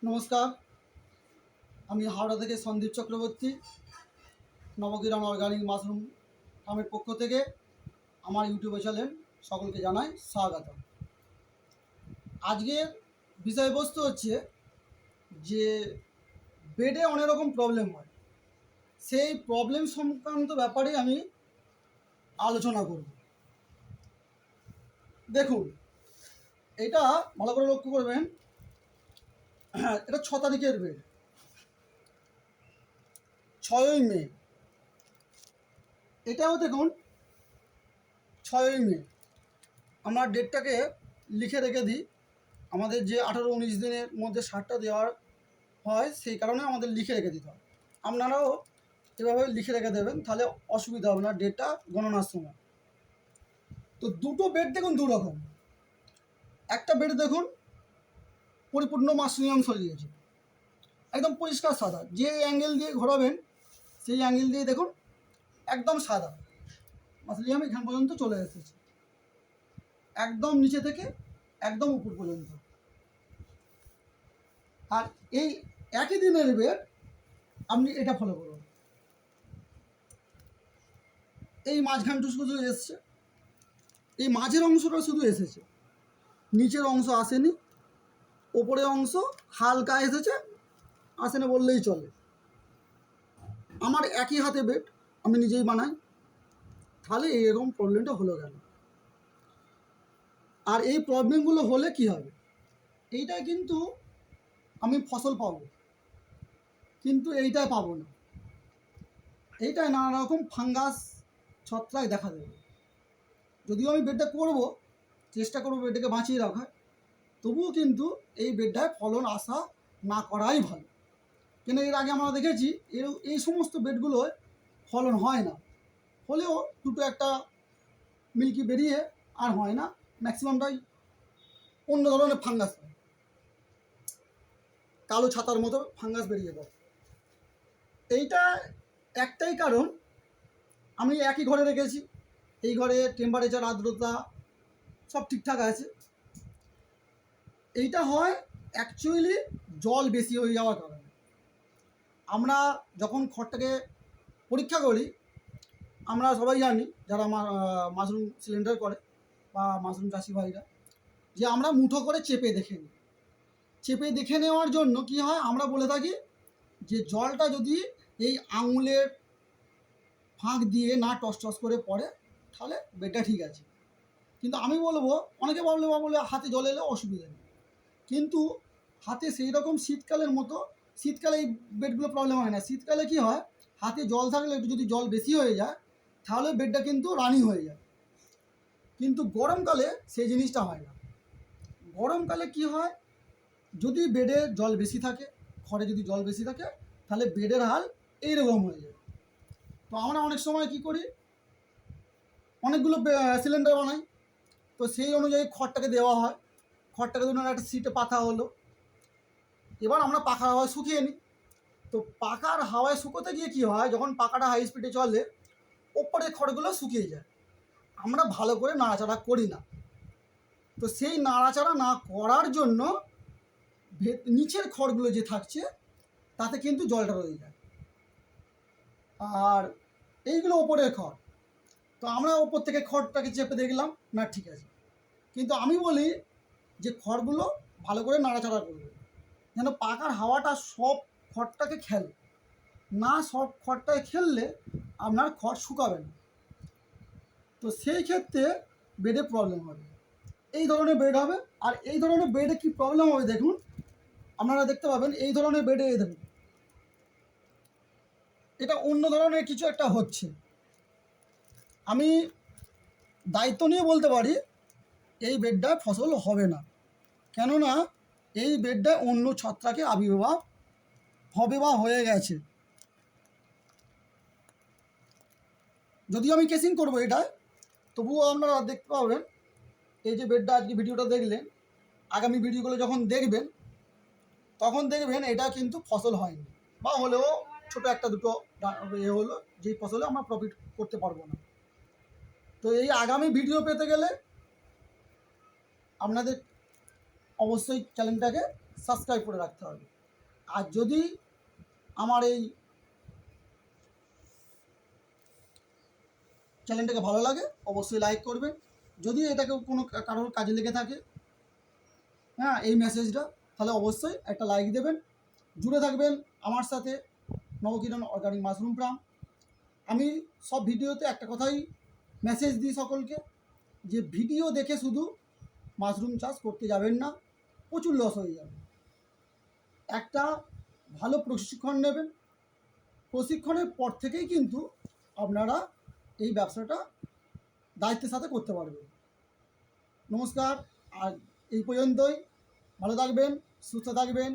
নমস্কার, আমি হাওড়া থেকে সন্দীপ চক্রবর্তী। নবকিরণ অর্গানিক মাশরুম ফার্মের পক্ষ থেকে আমার ইউটিউব চ্যানেল সকলকে জানাই স্বাগত। আজকের বিষয়বস্তু হচ্ছে যে বেডে অনেক রকম প্রবলেম হয়, সেই প্রবলেম সংক্রান্ত ব্যাপারে আমি আলোচনা করব। দেখুন, এটা ভালো করে লক্ষ্য করবেন, এটা 6 তারিখের বেড, 6ই মে। এটাও দেখুন 6ই মে। আমরা ডেটটাকে লিখে রেখে দিই, আমাদের যে 18-19 দিনের মধ্যে সারটা দেওয়ার হয় সেই কারণে আমাদের লিখে রেখে দিতে হয়। আপনারাও এভাবে লিখে রেখে দেবেন, তাহলে অসুবিধা হবে না ডেটটা গণনার সময়। তো দুটো বেড দেখুন দু রকম। একটা বেড দেখুন পরিপূর্ণ মাশরুম ছড়িয়েছে, একদম পরিষ্কার সাদা, যে অ্যাঙ্গেল দিয়ে ঘোরাবেন সেই অ্যাঙ্গেল দিয়ে দেখুন একদম সাদা মাশরুম এখান পর্যন্ত চলে এসেছে, একদম নিচে থেকে একদম উপর পর্যন্ত। আর এই একই দিনের বেড আপনি এটা ফলো করুন, এই মাঝখানটু শুধু এসছে, এই মাঝের অংশটা শুধু এসেছে, নিচের অংশ আসেনি, ওপরের অংশ হালকা এসেছে, আসেনি বললেই চলে। আমার একই হাতে বেড, আমি নিজেই বানাই, তাহলে এরকম প্রবলেমটা হলো কেন? আর এই প্রবলেমগুলো হলে কি হবে? এইটা কিন্তু আমি ফসল পাবো, কিন্তু এইটাই পাবো না, এইটাই নানা রকম ফাঙ্গাস ছত্রাক দেখা দেবে। যদিও আমি বেডটা করব, চেষ্টা করবো বেডটাকে বাঁচিয়ে রাখার, তবুও কিন্তু এই বেডটায় ফলন আশা না করাই ভালো। কেন এর আগে আমরা দেখেছি এই সমস্ত বেডগুলোয় ফলন হয় না, হলেও দুটো একটা মিল্কি বেরিয়ে আর হয় না, ম্যাক্সিমামটাই অন্য ধরনের ফাঙ্গাস হয়, কালো ছাতার মতো ফাঙ্গাস বেরিয়ে পড়ে। এইটা একটাই কারণ, আমি একই ঘরে রেখেছি, এই ঘরে টেম্পারেচার আর্দ্রতা সব ঠিকঠাক আছে। এইটা হয় অ্যাকচুয়ালি জল বেশি হয়ে যাওয়ার কারণে। আমরা যখন খড়টাকে পরীক্ষা করি, আমরা সবাই জানি যারা আমার মাশরুম সিলিন্ডার করে বা মাশরুম চাষি ভাইরা, যে আমরা মুঠো করে চেপে দেখে নিই। চেপে দেখে নেওয়ার জন্য কি হয়, আমরা বলে থাকি যে জলটা যদি এই আঙুলের ফাঁক দিয়ে না টস টস করে পড়ে তাহলে বেডটা ঠিক আছে। কিন্তু আমি বলবো, অনেকে বলে হাতে জল এলে অসুবিধা নেই, কিন্তু হাতে সেই রকম শীতকালের মতো, শীতকালে এই বেডগুলো প্রবলেম হয় না। শীতকালে কি হয়, হাতে জল থাকলে একটু যদি জল বেশি হয়ে যায় তাহলে বেডটা কিন্তু রানি হয়ে যায়, কিন্তু গরমকালে সেই জিনিসটা হয় না। গরমকালে কি হয়, যদি বেডে জল বেশি থাকে, ঘরে যদি জল বেশি থাকে, তাহলে বেডের হাল এইরকম হয়ে যায়। তো আমরা অনেক সময় কি করি, অনেকগুলো সিলিন্ডার বানাই, তো সেই অনুযায়ী খড়টাকে দেওয়া হয়, খড়টাকে ধরুন একটা সিটে পাতা হলো, এবার আমরা পাখার হাওয়ায় শুকিয়ে নিই। তো পাখার হাওয়ায় শুকোতে গিয়ে কী হয়, যখন পাখাটা হাই স্পিডে চলে ওপরের খড়গুলো শুকিয়ে যায়, আমরা ভালো করে নাড়াচাড়া করি না। তো সেই নাড়াচাড়া না করার জন্য নিচের খড়গুলো যে থাকছে তাতে কিন্তু জলটা রয়ে যায়, আর এইগুলো ওপরের খড়। তো আমরা ওপর থেকে খড়টাকে চেপে দেখলাম না ঠিক আছে, কিন্তু আমি বলি যে খড়গুলো ভালো করে নাড়াচাড়া করবে, যেন পাখার হাওয়াটা সব খড়টাকে খেলে, না সব খড়টাকে খেললে আপনার খড় শুকাবে না। তো সেই ক্ষেত্রে বেডে প্রবলেম হবে, এই ধরনের বেড হবে। আর এই ধরনের বেডে কি প্রবলেম হবে দেখুন, আপনারা দেখতে পাবেন এই ধরনের বেডে দেখুন এটা অন্য ধরনের কিছু একটা হচ্ছে। আমি দায়িত্ব নিয়ে বলতে পারি এই বেডটায় ফসল হবে না, কেননা এই বেডটায় অন্য ছত্রাকের আবির্ভাব হবে বা হয়ে গেছে। যদিও আমি কেসিং করবো এটায়, তবুও আপনারা দেখতে পাবেন এই যে বেডটা আজকে ভিডিওটা দেখলেন, আগামী ভিডিওগুলো যখন দেখবেন তখন দেখবেন এটা কিন্তু ফসল হয়নি, বা হলেও ছোটো একটা দুটো হলো, যেই ফসলে আমরা প্রফিট করতে পারবো না। তো এই আগামী ভিডিও পেতে গেলে আপনাদের অবশ্যই চ্যানেলটাকে সাবস্ক্রাইব করে রাখতে হবে। আর যদি আমার এই চ্যানেলটাকে ভালো লাগে অবশ্যই লাইক করবেন। যদি এটাকে কোনো কারোর কাজে লেগে থাকে, হ্যাঁ, এই মেসেজটা, তাহলে অবশ্যই একটা লাইক দেবেন। জুড়ে থাকবেন আমার সাথে, নবকিরণ অর্গানিক মাশরুম ফার্ম। আমি সব ভিডিওতে একটা কথাই মেসেজ দিই সকলকে, যে ভিডিও দেখে শুধু মাশরুম চাষ করতে যাবেন না, প্রচুর লস হয়ে যাবে। একটা ভালো প্রশিক্ষণ নেবেন, প্রশিক্ষণের পর থেকেই কিন্তু আপনারা এই ব্যবসাটা দায়িত্বের সাথে করতে পারবেন। নমস্কার, আর এই পর্যন্তই। ভালো থাকবেন, সুস্থ থাকবেন।